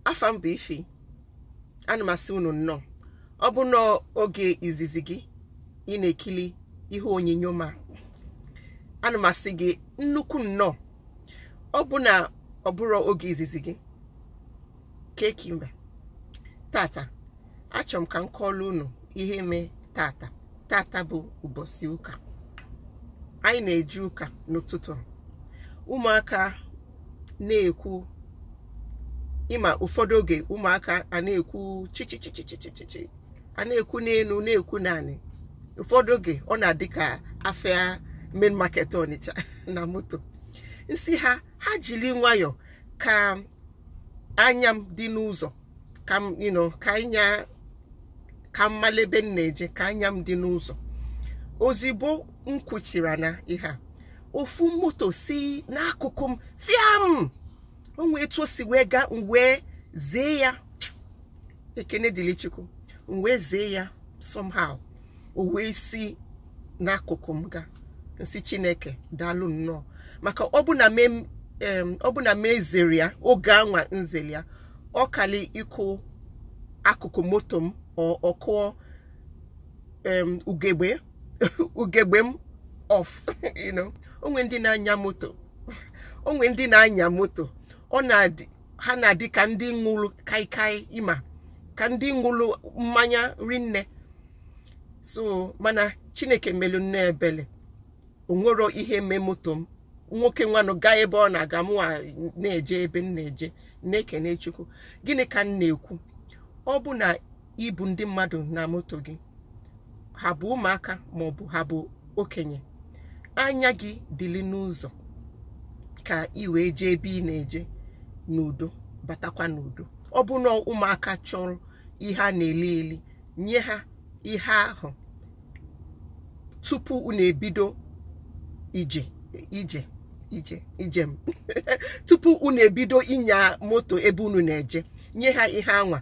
Afam Bifi, ana masị unu nnọọ. Ọ bụ na oge izizi gị ị na-ekili ihe onyinyo ma ana masị gị nnukwu nnọọ. Ọ bụ na ọ bụrụ oge izizi gị keki mbe tata achọm ka m kọọrọ unu ihe mee tata bụ ụbọchị ụka. Anyị na-eje ụka n'ụtụtụ. Ụmụaka na-ekwu ịma ụfọdụ oge ụmụaka a na-ekwu chichichichichichi a na-ekwu n'elu na-ekwu naanị. Ụfọdụ oge ọ na-adị ka afịa main market Ọnịcha na moto. Nsị ha jiri nwayọ ka anya m dị n'ụzọ ka mmalebe m na-eje ka anya m dị n'ụzọ. Ozigbo m kwuchiri na ihe a, ofu moto si n'akụkụ m fiam. Onwe etu o si wee ga wee zee ya. Ekene dịrị Chukwu. Wee zee ya somehow. O wee si n'akụkụ m ga. Nsi Chineke daalụ nnọọ. Maka ọ bụ na m ezere ya oge anwa nzeli ya, ọ kali ịkụ akụkụ moto m ọkụọ ugegbe m off. Onwe ndị na-anya moto. Onwe ndị na-anya moto. Ha na-adị ka ndị ṅụrụ kaikai ịma ka ndị ṅụrụ mmanya rinne. So mana Chineke melu nne ebele. O nwero ihe mee moto m. Nwoke nwanụ gaa ebe ọ na-aga mụ na-eje ebe m na-eje na-ekene Chukwu. Gịnị ka m na-ekwu? Ọ bụ na ibu ndị mmadụ na moto gị, ha bụ ụmụaka maọbụ ha bụ okenye, anya gị dịlị n'ụzọ ka ị wee jee ebe ị na-eje n'udo, batakwa n'udo. Ọ bụ na ụmụaka chọrọ ihe a na-eli eli, nye ha ihe ahụ tupu unu ebido ijem. Tupu unu ebido ịnya moto ebe unu na-eje, nye ha ihe anwa,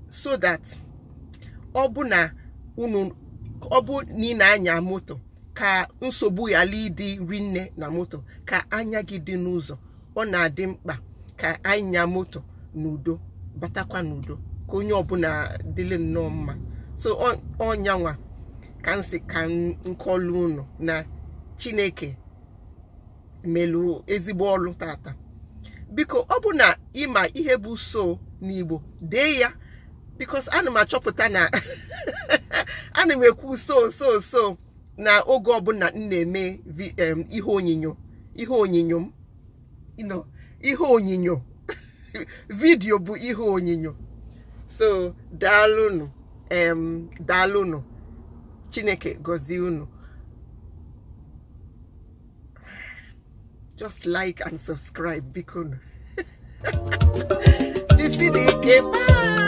so that ọ bụ na ị na-anya moto ka nsogbu ghara ịdị rinne na moto, ka anya gị dị n'ụzọ. Ọ na-adị mkpa ka anya moto n'udo, batakwa n'udo, ka onye ọbụla dịrị nnọọ mma. So ọnyanwa ka nsị ka nkọlụ unu na Chineke melu ezigbo ọlụ tata. Biko ọ bụ na ịma ihe bụ so n'Igbo, dee ya, because ana m achọpụta na ana m ekwu so na oge ọbụla m na-eme ihe onyinyo m, ihe onyinyo vidio bụ ihe onyinyo. So daalụnụ, daalụnụ. Chineke gọzie unu. Just like and subscribe, biko. Bye.